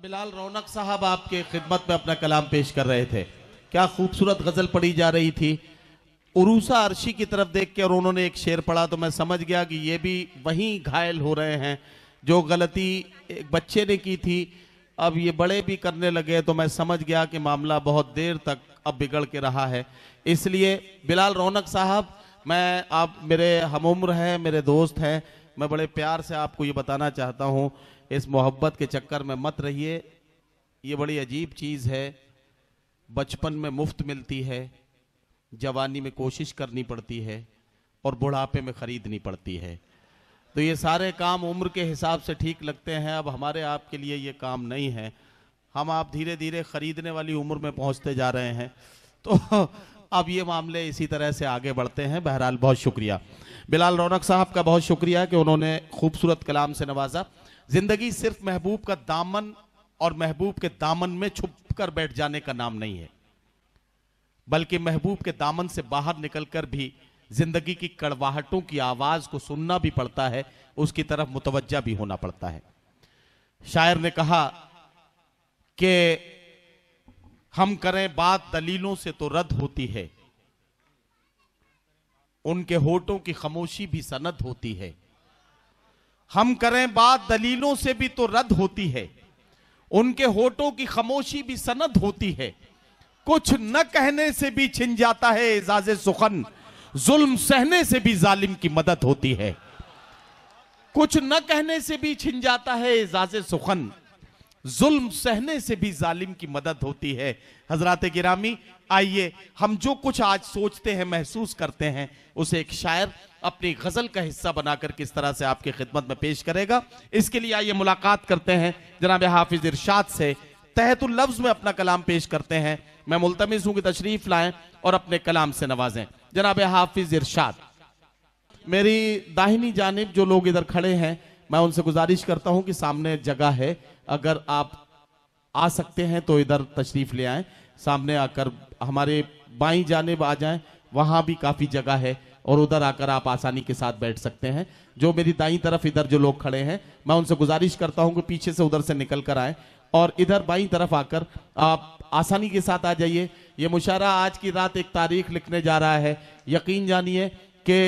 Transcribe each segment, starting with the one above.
बिलाल रौनक साहब आपके खिदमत में अपना कलाम पेश कर रहे थे। क्या खूबसूरत गजल पढ़ी जा रही थी। उरूसा अर्शी की तरफ देख के और उन्होंने एक शेर पढ़ा तो मैं समझ गया कि ये भी वहीं घायल हो रहे हैं जो गलती एक बच्चे ने की थी। अब ये बड़े भी करने लगे तो मैं समझ गया कि मामला बहुत देर तक अब बिगड़ के रहा है। इसलिए बिलाल रौनक साहब, मैं आप मेरे हमउम्र हैं, मेरे दोस्त हैं, मैं बड़े प्यार से आपको ये बताना चाहता हूँ, इस मोहब्बत के चक्कर में मत रहिए। ये बड़ी अजीब चीज़ है, बचपन में मुफ्त मिलती है, जवानी में कोशिश करनी पड़ती है और बुढ़ापे में खरीदनी पड़ती है। तो ये सारे काम उम्र के हिसाब से ठीक लगते हैं, अब हमारे आपके लिए ये काम नहीं है। हम आप धीरे धीरे खरीदने वाली उम्र में पहुंचते जा रहे हैं, तो अब ये मामले इसी तरह से आगे बढ़ते हैं। बहरहाल बहुत शुक्रिया बिलाल रौनक साहब का, बहुत शुक्रिया कि उन्होंने खूबसूरत कलाम से नवाजा। जिंदगी सिर्फ महबूब का दामन और महबूब के दामन में छुप कर बैठ जाने का नाम नहीं है, बल्कि महबूब के दामन से बाहर निकलकर भी जिंदगी की कड़वाहटों की आवाज को सुनना भी पड़ता है, उसकी तरफ मुतवज्जा भी होना पड़ता है। शायर ने कहा कि हम करें बात दलीलों से तो रद्द होती है, उनके होठों की खामोशी भी सनद होती है। हम करें बात दलीलों से भी तो रद्द होती है, उनके होठों की खामोशी भी सनद होती है। कुछ न कहने से भी छिन जाता है एजाज़े सुखन, जुल्म सहने से भी जालिम की मदद होती है। कुछ न कहने से भी छिन जाता है एजाज़े सुखन, जुल्म सहने से भी जालिम की मदद होती है। हजरात गिरामी, आइए हम जो कुछ आज सोचते हैं, महसूस करते हैं, उसे एक शायर अपनी गजल का हिस्सा बनाकर किस तरह से आपकी खिदमत में पेश करेगा। इसके लिए आइए मुलाकात करते हैं जनाब हाफिज इरशाद से, तहतुल लफ्ज में अपना कलाम पेश करते हैं। मैं मुल्तमिस हूं कि तशरीफ लाएं और अपने कलाम से नवाजें। जनाब हाफिज इरशाद। मेरी दाहिनी जानिब जो लोग इधर खड़े हैं, मैं उनसे गुजारिश करता हूं कि सामने जगह है, अगर आप आ सकते हैं तो इधर तशरीफ ले आएं, सामने आकर हमारे बाईं जानिब आ जाएं, वहां भी काफी जगह है और उधर आकर आप आसानी के साथ बैठ सकते हैं। जो मेरी दाईं तरफ इधर जो लोग खड़े हैं, मैं उनसे गुजारिश करता हूं कि पीछे से उधर से निकल कर आए और इधर बाईं तरफ आकर आप आसानी के साथ आ जाइए। ये मुशायरा आज की रात एक तारीख लिखने जा रहा है। यकीन जानिए कि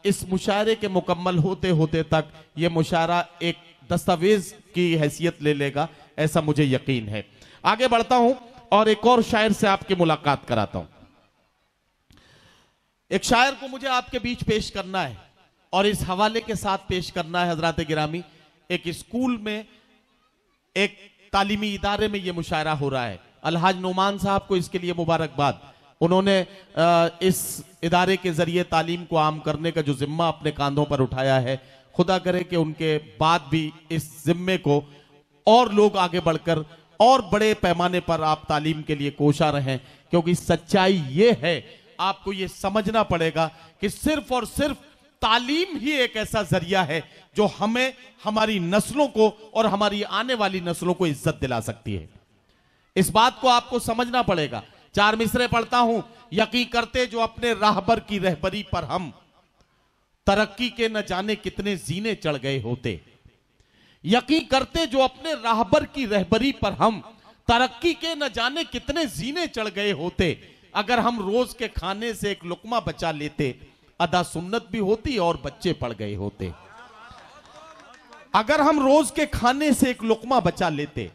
इस मुशायरे के मुकम्मल होते होते तक ये मुशायरा एक दस्तावेज की हैसियत ले लेगा, ऐसा मुझे यकीन है। आगे बढ़ता हूं और एक और शायर से आपकी मुलाकात कराता हूं। एक शायर को मुझे आपके बीच पेश करना है और इस हवाले के साथ पेश करना है। हजरात गिरामी, एक स्कूल में, एक तालीमी इदारे में यह मुशायरा हो रहा है। अलहाज नुमान साहब को इसके लिए मुबारकबाद। उन्होंने इस इदारे के जरिए तालीम को आम करने का जो जिम्मा अपने कांधों पर उठाया है, खुदा करे कि उनके बाद भी इस जिम्मे को और लोग आगे बढ़कर और बड़े पैमाने पर आप तालीम के लिए कोशा रहें, क्योंकि सच्चाई ये है, आपको ये समझना पड़ेगा कि सिर्फ और सिर्फ तालीम ही एक ऐसा जरिया है जो हमें, हमारी नस्लों को और हमारी आने वाली नस्लों को इज्जत दिला सकती है। इस बात को आपको समझना पड़ेगा। चार मिसरे पढ़ता हूं। यकीन करते जो अपने राहबर की रहबरी पर हम, तरक्की के न जाने कितने जीने चढ़ गए होते। यकीन करते जो अपने राहबर की रहबरी पर हम, तरक्की के न जाने कितने जीने चढ़ गए होते। अगर हम रोज के खाने से एक लुकमा बचा लेते, अदा सुन्नत भी होती और बच्चे पड़ गए होते। अगर हम रोज के खाने से एक लुकमा बचा लेते,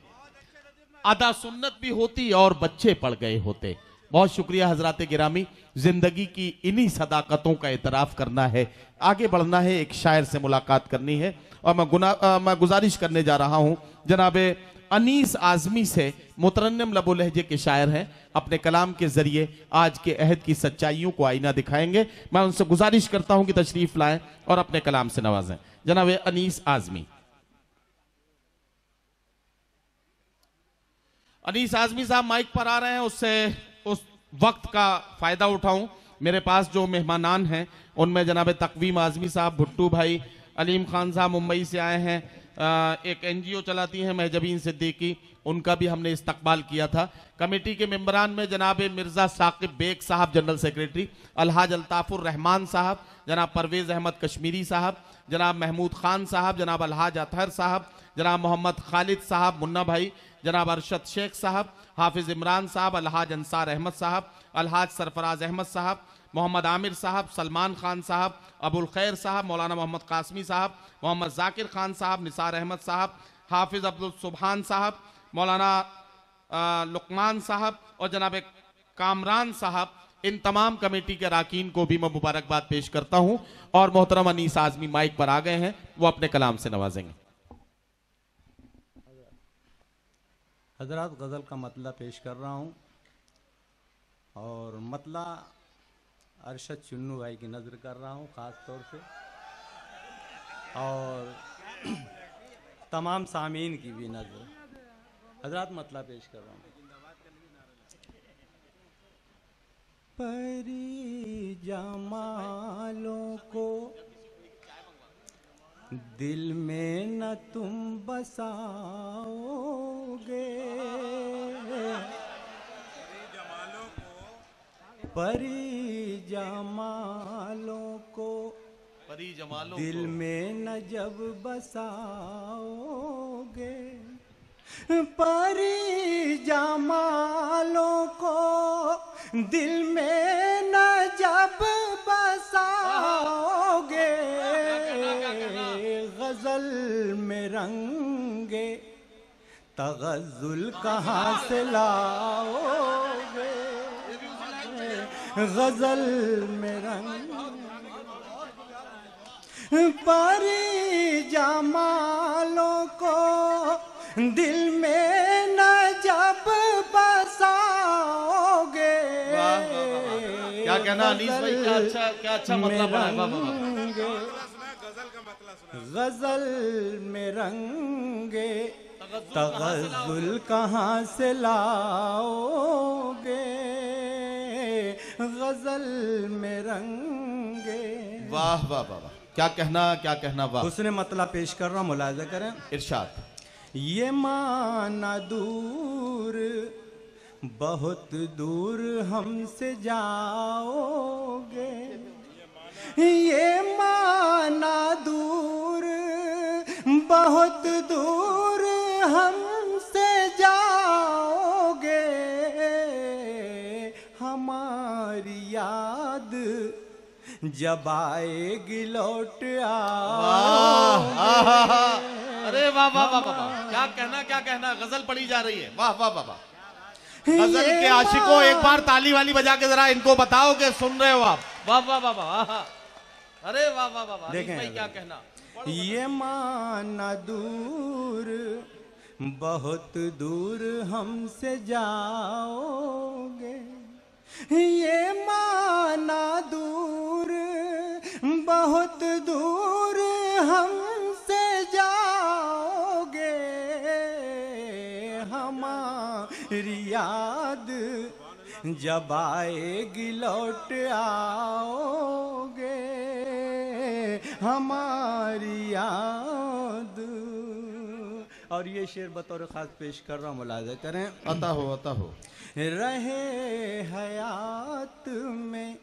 अदा सुन्नत भी होती और बच्चे पड़ गए होते। बहुत शुक्रिया हजरात गिरामी। जिंदगी की इन्हीं सदाकतों का इतराफ करना है, आगे बढ़ना है, एक शायर से मुलाकात करनी है और मैं गुजारिश करने जा रहा हूं जनाबे अनीस आजमी से। मुतरन्नम लबो लहजे के शायर हैं, अपने कलाम के जरिए आज के अहद की सच्चाइयों को आईना दिखाएंगे। मैं उनसे गुजारिश करता हूं कि तशरीफ लाएं और अपने कलाम से नवाजें। जनाबे अनीस आजमी। अनीस आजमी साहब माइक पर आ रहे हैं, उससे उस वक्त का फायदा उठाऊं। मेरे पास जो मेहमानान हैं उनमें जनाब तकवीम आजमी साहब, भुट्टू भाई, अलीम खान साहब मुंबई से आए हैं, एक एनजीओ चलाती हैं महजबीन सिद्दीकी, उनका भी हमने इस्तकबाल किया था। कमेटी के मेंबरान में जनाब मिर्ज़ा साकिब बेग साहब जनरल सेक्रेटरी, अलहाज अल्ताफुर रहमान साहब, जनाब परवेज़ अहमद कश्मीरी साहब, जनाब महमूद खान साहब, जनाब अलहाज अतहर साहब, जनाब मोहम्मद खालिद साहब मुन्ना भाई, जनाब अरशद शेख साहब, हाफिज़ इमरान साहब, अलहाज अंसार अहमद साहब, अलहाज सरफराज अहमद साहब, मोहम्मद आमिर साहब, सलमान खान साहब, अबुल खैर साहब, मौलाना मोहम्मद कासमी साहब, मोहम्मद जाकिर खान साहब, निसार अहमद साहब, हाफिज़ अब्दुल सुबहान साहब, मौलाना लुकमान साहब और जनाब कामरान साहब, इन तमाम कमेटी के अरकान को भी मैं मुबारकबाद पेश करता हूं। और मोहतरम अनीस आज़मी माइक पर आ गए हैं, वो अपने कलाम से नवाजेंगे। हजरत गज़ल का मतला पेश कर रहा हूँ और मतला अरशद चुन्नू भाई की नज़र कर रहा हूँ ख़ास तौर से, और तमाम सामीन की भी नज़र। हजरत मतला पेश कर रहा हूँ। परी जमालों को दिल में न तुम बसाओगे, परी जमालों को दिल में न जब बसाओगे, परी जमालों को दिल में न जब बसाओगे, गजल में रंगे तगज़ुल कहाँ से लाओगे, गजल में रंग परी जमालों को दिल में न जब बसाओगे। क्या कहना अनीस भाई, क्या अच्छा मतलब है। गजल में रंगे तगज़ुल कहाँ से लाओगे, गजल में रंगे। वाह वाह वाह, क्या कहना क्या कहना। वाह, उसने मतलब पेश कर रहा हूँ, मुलाज़ा करें। इरशाद। ये माना दूर बहुत दूर हमसे जाओगे, ये माना दूर बहुत दूर हमसे जाओगे, हमारी याद जब आएगी लौट आओगे। अरे वाह वाह वाह वाह, क्या कहना क्या कहना। गजल पढ़ी जा रही है। वाह वाह वाह वाह। गजल के आशिकों एक बार ताली वाली बजा के जरा इनको बताओ कि सुन रहे हो आप। वाह वाह वाह वाह। अरे वाह वाह वाह। देखें भाई क्या कहना। ये माना दूर बहुत दूर हमसे जाओगे, ये माना दूर बहुत दूर हमसे जाओगे, हमारी याद जब आएगी लौट आओगे, हमारी याद। और ये शेर बतौर खास पेश कर रहा हूँ, मुलाज़ा करें। अता हो अता हो। रहे हयात में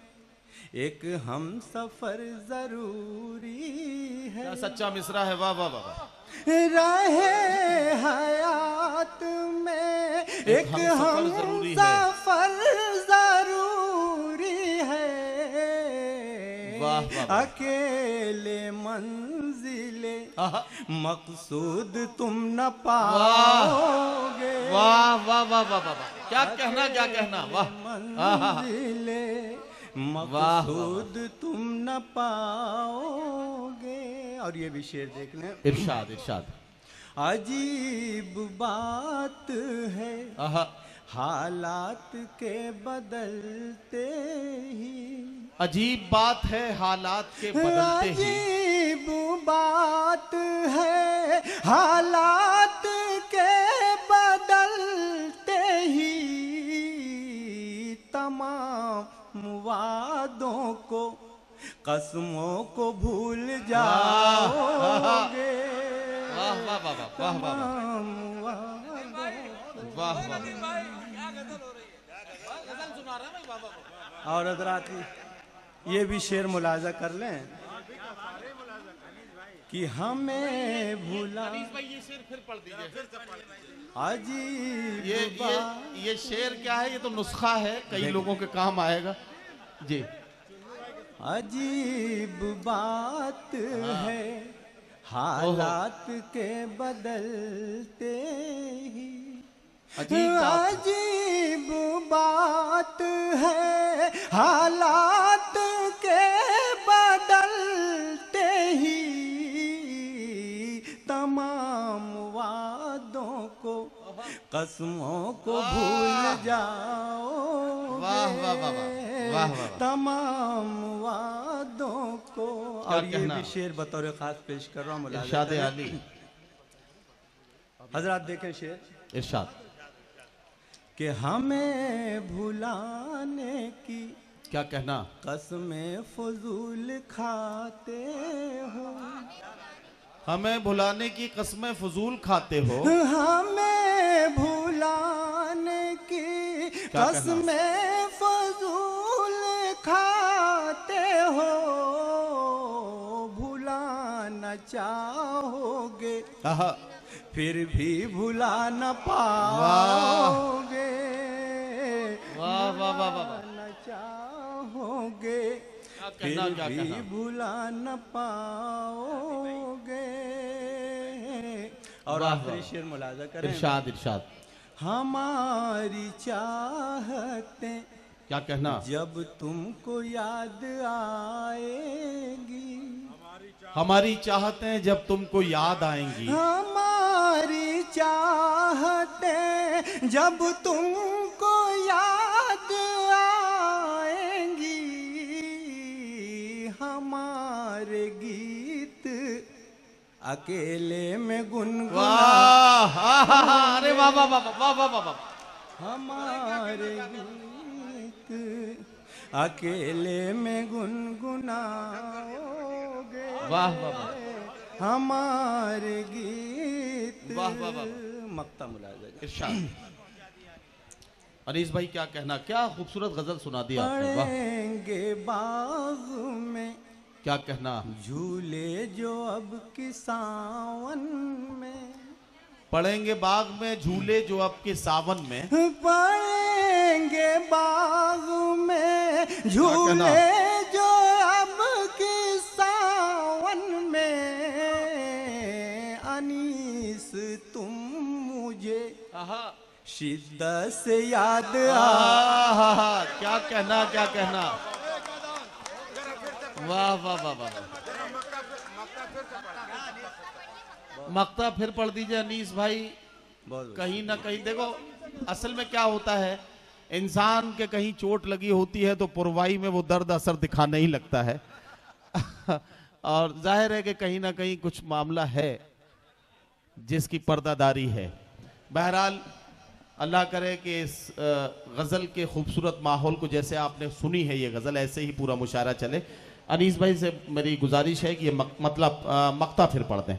एक हम सफर जरूरी है। क्या सच्चा मिसरा है। वाह वाह वाह। रहे हयात में एक हम सफर जरूरी है, अकेले मंजिले मकसूद तुम न पाओगे। वाह वाह वाह वाह वाह, क्या कहना क्या कहना। वाह, मंजिले मकसूद तुम न पाओगे। और ये भी शेर देख लें। इरशाद इरशाद। अजीब बात है हालात के बदलते ही, अजीब बात है हालात के बदलते ही, अजीब बात है हालात के बदलते ही, तमाम वादों को कसमों को भूल जाओगे। वाह वाह वाह वाह। और हजरात ये भी शेर मुलाजा कर लें कि हमें भूला। ये शेर फिर पढ़ दीजिए। अजीब ये शेर क्या है? ये तो नुस्खा है, कई लोगों के काम आएगा जी। अजीब बात है हालात के बदलते ही। अजीब बात है हालात के बदलते ही। तमाम वादों को कसमों को भूल जाओ। वाह वाह वाह वाह वाह। तमाम वादों को। और ये भी शेर बतौर खास पेश कर रहा हूँ। इरशाद अली। हजरात देखें शेर। इरशाद कि हमें भुलाने की क्या कहना? कसमें फजूल खाते हो। हमें भुलाने की कसमें फजूल खाते हो। हमें भुलाने की कसमें फजूल खाते हो। भुलाना चाहोगे फिर भी भुला न पाओगे। वाह वाह वाह वाह। न चाहोगे फिर भी भुला न पाओगे। और आखिरी शेर मुलाजा करें। इरशाद इरशाद। हमारी चाहते क्या कहना? जब तुमको याद आएगी। हमारी चाहतें जब तुमको याद आएंगी। हमारी चाहतें जब तुमको याद आएंगी। हमारे गीत अकेले में गुनगुना। अरे वाह वाह वाह वाह वाह वाह। हमारे गीत अकेले में गुनगुनाओगे। वाह वाह। हमारे गीत। वाह वाह वाह। मक्ता मुलाजा। इरशाद। अनीस भाई क्या कहना? क्या खूबसूरत गजल सुना दी आपने। पढ़ेंगे बाग में क्या कहना? झूले जो अब की सावन में। पढ़ेंगे बाग में झूले जो अब के सावन में। पढ़ेंगे बाग में झूले जो अब की सावन में। अनीस तुम मुझे शिद्दत से याद क्या कहना? क्या कहना? वाह वाह वाह वाह। मक्ता फिर पढ़ दीजिए अनीस भाई। कहीं ना कहीं देखो, असल में क्या होता है, इंसान के कहीं चोट लगी होती है तो पुरवाई में वो दर्द असर दिखाने ही लगता है। और जाहिर है कि कहीं ना कहीं कुछ मामला है जिसकी पर्दादारी है। बहरहाल अल्लाह करे कि इस गज़ल के खूबसूरत माहौल को, जैसे आपने सुनी है ये गज़ल, ऐसे ही पूरा मुशायरा चले। अनीस भाई से मेरी गुजारिश है कि ये मतलब मक्ता फिर पढ़ दें।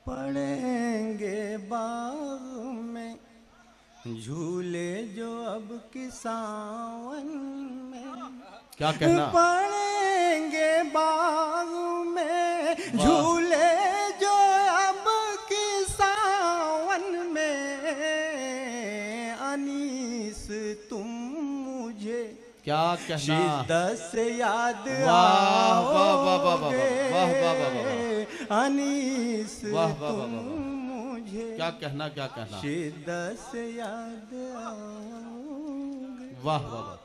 पढ़ेंगे बाग में झूले जो अब की सावन में। क्या कहना? पढ़ेंगे बाग में झूले जो अब की सावन में। अनीस तुम मुझे क्या कहना? शिद्दत से याद आओगे। अनीस तुम मुझे क्या कहना? क्या कहना? शिद्दत से याद आओगे। वाह वाह वाह।